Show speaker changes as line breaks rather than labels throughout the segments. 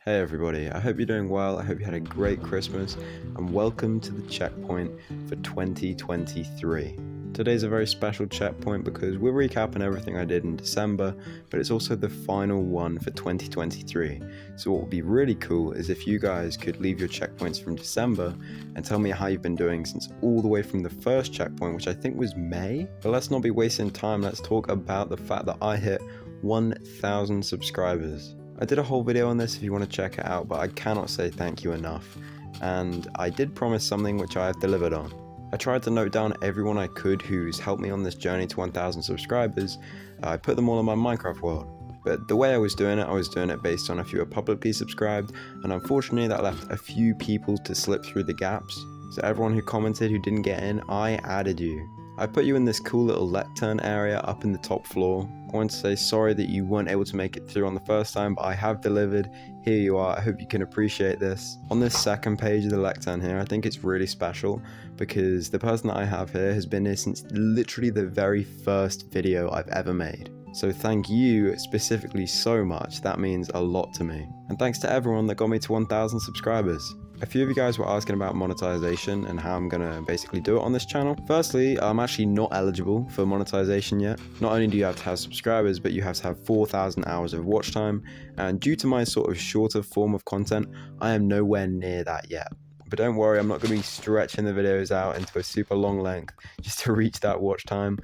Hey everybody, I hope you're doing well, I hope you had a great Christmas, and welcome to the checkpoint for 2023. Today's a very special checkpoint because we're recapping everything I did in December, but it's also the final one for 2023. So what would be really cool is if you guys could leave your checkpoints from December and tell me how you've been doing since all the way from the first checkpoint, which I think was May. But let's not be wasting time, let's talk about the fact that I hit 1,000 subscribers. I did a whole video on this if you want to check it out, but I cannot say thank you enough. And I did promise something which I have delivered on. I tried to note down everyone I could who's helped me on this journey to 1,000 subscribers. I put them all in my Minecraft world. But the way I was doing it based on if you were publicly subscribed, and unfortunately that left a few people to slip through the gaps. So everyone who commented who didn't get in, I added you. I put you in this cool little lectern area up in the top floor. I want to say sorry that you weren't able to make it through on the first time, but I have delivered. Here you are, I hope you can appreciate this. On this second page of the lectern here, I think it's really special because the person that I have here has been here since literally the very first video I've ever made. So thank you specifically so much, that means a lot to me. And thanks to everyone that got me to 1,000 subscribers. A few of you guys were asking about monetization and how I'm gonna basically do it on this channel. Firstly, I'm actually not eligible for monetization yet. Not only do you have to have subscribers, but you have to have 4,000 hours of watch time. And due to my sort of shorter form of content, I am nowhere near that yet. But don't worry, I'm not gonna be stretching the videos out into a super long length just to reach that watch time.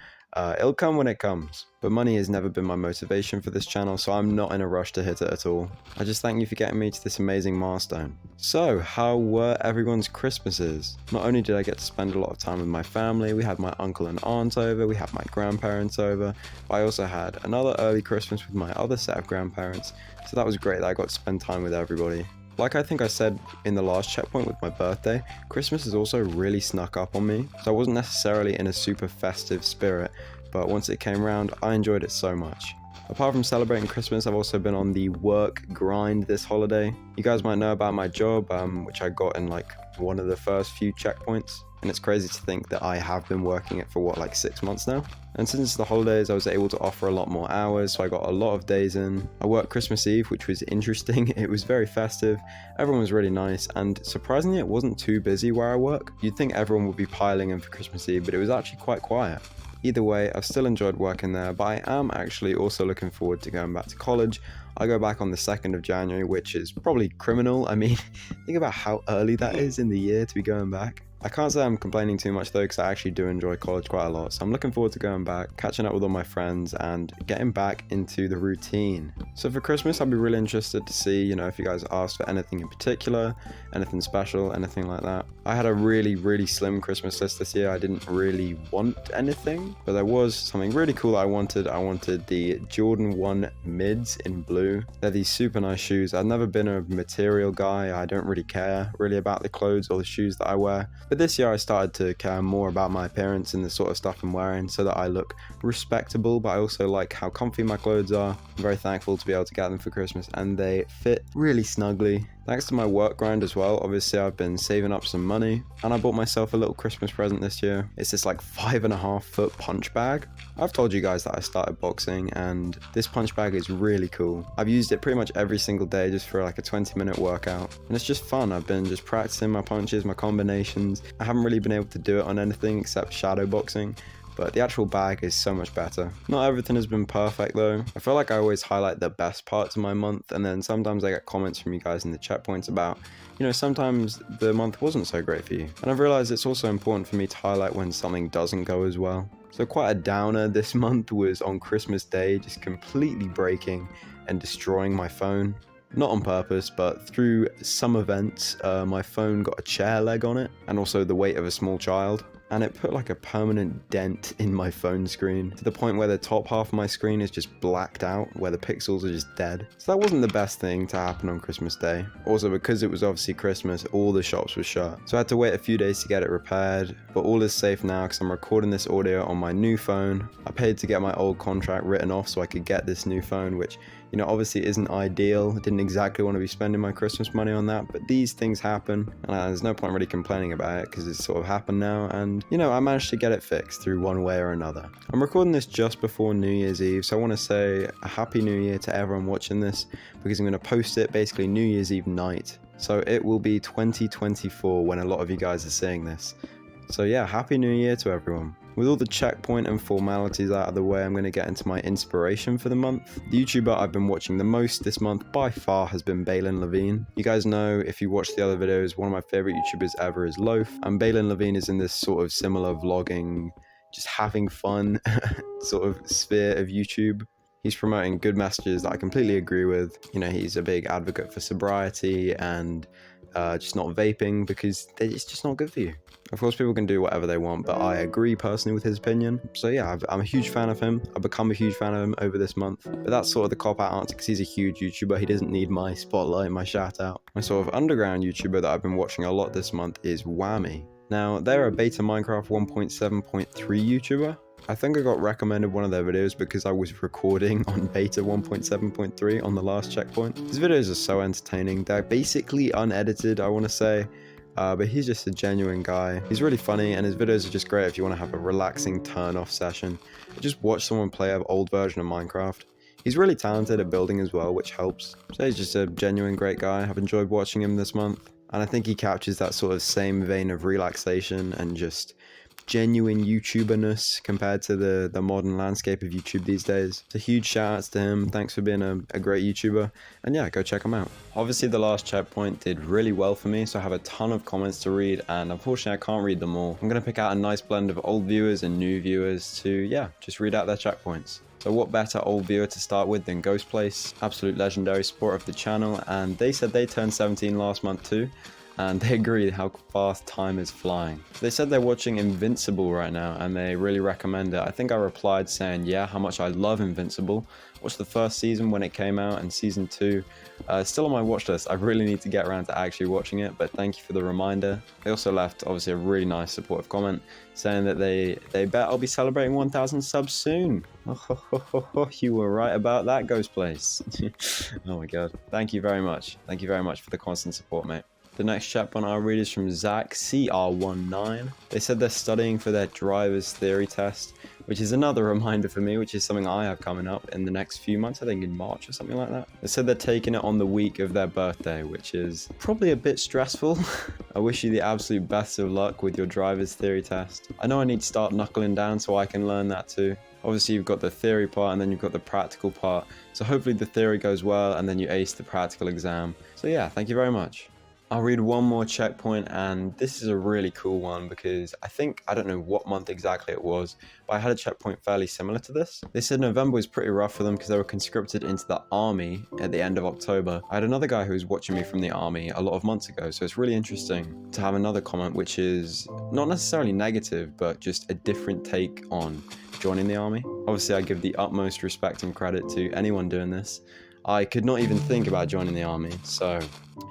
It'll come when it comes. But money has never been my motivation for this channel, so I'm not in a rush to hit it at all. I just thank you for getting me to this amazing milestone. So, how were everyone's Christmases? Not only did I get to spend a lot of time with my family, we had my uncle and aunt over, we had my grandparents over, but I also had another early Christmas with my other set of grandparents, so that was great that I got to spend time with everybody. Like I think I said in the last checkpoint with my birthday, Christmas has also really snuck up on me, so I wasn't necessarily in a super festive spirit, but once it came around, I enjoyed it so much. Apart from celebrating Christmas, I've also been on the work grind this holiday. You guys might know about my job, which I got in like one of the first few checkpoints. And it's crazy to think that I have been working it for what, like 6 months now? And since the holidays, I was able to offer a lot more hours, so I got a lot of days in. I worked Christmas Eve, which was interesting. It was very festive, everyone was really nice, and surprisingly it wasn't too busy where I work. You'd think everyone would be piling in for Christmas Eve, but it was actually quite quiet. Either way, I've still enjoyed working there, but I am actually also looking forward to going back to college. I go back on the 2nd of January, which is probably criminal. I mean, think about how early that is in the year to be going back. I can't say I'm complaining too much though, because I actually do enjoy college quite a lot, so I'm looking forward to going back, catching up with all my friends, and getting back into the routine. So for Christmas, I'll be really interested to see, if you guys asked for anything in particular, anything special, anything like that. I had a really slim Christmas list this year. I didn't really want anything, but there was something really cool that I wanted. I wanted the Jordan 1 mids in blue. They're these super nice shoes. I've never been a material guy. I don't really care really about the clothes or the shoes that I wear. But this year I started to care more about my appearance and the sort of stuff I'm wearing so that I look respectable, but I also like how comfy my clothes are. I'm very thankful to be able to get them for Christmas, and they fit really snugly. Thanks to my work grind as well, obviously I've been saving up some money, and I bought myself a little Christmas present this year. It's this like 5.5 foot punch bag. I've told you guys that I started boxing, and this punch bag is really cool. I've used it pretty much every single day just for like a 20-minute workout, and it's just fun. I've been just practicing my punches, my combinations. I haven't really been able to do it on anything except shadow boxing, but the actual bag is so much better. Not everything has been perfect though. I feel like I always highlight the best parts of my month, and then sometimes I get comments from you guys in the checkpoints about, sometimes the month wasn't so great for you. And I've realized it's also important for me to highlight when something doesn't go as well. So quite a downer this month was on Christmas Day, just completely breaking and destroying my phone. Not on purpose, but through some events, my phone got a chair leg on it, and also the weight of a small child. And it put like a permanent dent in my phone screen to the point where the top half of my screen is just blacked out, where the pixels are just dead. So that wasn't the best thing to happen on Christmas Day. Also, because it was obviously Christmas, all the shops were shut. So I had to wait a few days to get it repaired, but all is safe now because I'm recording this audio on my new phone. I paid to get my old contract written off so I could get this new phone, which You know, obviously it isn't ideal. I didn't exactly want to be spending my Christmas money on that, but these things happen, and there's no point really complaining about it because it's sort of happened now, and you know, I managed to get it fixed through one way or another. I'm recording this just before New Year's Eve, so I want to say a happy New Year to everyone watching this, because I'm going to post it basically New Year's Eve night. So it will be 2024 when a lot of you guys are seeing this. So yeah, happy New Year to everyone. With all the checkpoint and formalities out of the way, I'm going to get into my inspiration for the month. The YouTuber I've been watching the most this month by far has been Balin Levine. You guys know, if you watch the other videos, one of my favorite YouTubers ever is Loaf, and Balin Levine is in this sort of similar vlogging, just having fun sort of sphere of YouTube. He's promoting good messages that I completely agree with. You know, he's a big advocate for sobriety and just not vaping, because it's just not good for you. Of course, people can do whatever they want, but I agree personally with his opinion. So yeah, I'm a huge fan of him. I've become a huge fan of him over this month. But that's sort of the cop-out answer, because he's a huge YouTuber. He doesn't need my spotlight, my shout-out. My sort of underground YouTuber that I've been watching a lot this month is Whammy. Now, they're a beta Minecraft 1.7.3 YouTuber. I think I got recommended one of their videos because I was recording on beta 1.7.3 on the last checkpoint. His videos are so entertaining. They're basically unedited, I want to say. But he's just a genuine guy. He's really funny, and his videos are just great if you want to have a relaxing turn-off session. Just watch someone play an old version of Minecraft. He's really talented at building as well, which helps. So he's just a genuine great guy. I've enjoyed watching him this month. And I think he captures that sort of same vein of relaxation and just genuine YouTuberness compared to the modern landscape of YouTube these days. So huge shout outs to him. Thanks for being a great YouTuber, and yeah, go check him out. Obviously the last checkpoint did really well for me, so I have a ton of comments to read, and unfortunately I can't read them all. I'm going to pick out a nice blend of old viewers and new viewers to, yeah, just read out their checkpoints. So what better old viewer to start with than Ghostplace, absolute legendary supporter of the channel, and they said they turned 17 last month too. And they agree how fast time is flying. They said they're watching Invincible right now, and they really recommend it. I think I replied saying, yeah, how much I love Invincible. Watched the first season when it came out, and season 2 still on my watch list. I really need to get around to actually watching it, but thank you for the reminder. They also left, obviously, a really nice supportive comment saying that they bet I'll be celebrating 1,000 subs soon. Oh, you were right about that, Ghostplace. Oh my god. Thank you very much. Thank you very much for the constant support, mate. The next checkpoint I'll read is from Zach CR19. They said they're studying for their driver's theory test, which is another reminder for me, which is something I have coming up in the next few months, I think in March or something like that. They said they're taking it on the week of their birthday, which is probably a bit stressful. I wish you the absolute best of luck with your driver's theory test. I know I need to start knuckling down so I can learn that too. Obviously you've got the theory part and then you've got the practical part. So hopefully the theory goes well and then you ace the practical exam. So yeah, thank you very much. I'll read one more checkpoint, and this is a really cool one because I don't know what month exactly it was, but I had a checkpoint fairly similar to this. They said November was pretty rough for them because they were conscripted into the army at the end of October. I had another guy who was watching me from the army a lot of months ago, so it's really interesting to have another comment which is not necessarily negative, but just a different take on joining the army. Obviously, I give the utmost respect and credit to anyone doing this. I could not even think about joining the army. So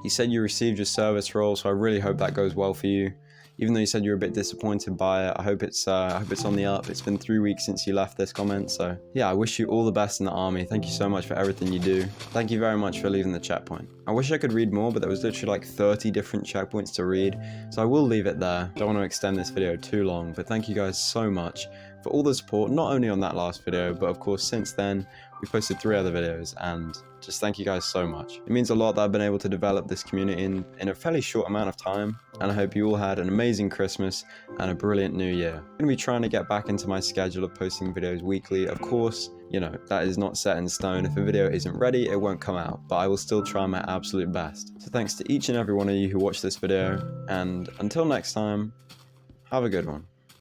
you said you received your service role, so I really hope that goes well for you. Even though you said you're a bit disappointed by it, I hope it's on the up. It's been 3 weeks since you left this comment, so yeah, I wish you all the best in the army. Thank you so much for everything you do. Thank you very much for leaving the checkpoint. I wish I could read more, but there was literally like 30 different checkpoints to read, so I will leave it there. Don't want to extend this video too long, but thank you guys so much for all the support, not only on that last video, but of course since then, we posted 3 other videos, and just thank you guys so much. It means a lot that I've been able to develop this community in a fairly short amount of time, and I hope you all had an amazing Christmas and a brilliant new year. I'm going to be trying to get back into my schedule of posting videos weekly. Of course, you know, that is not set in stone. If a video isn't ready, it won't come out, but I will still try my absolute best. So thanks to each and every one of you who watched this video, and until next time, have a good one.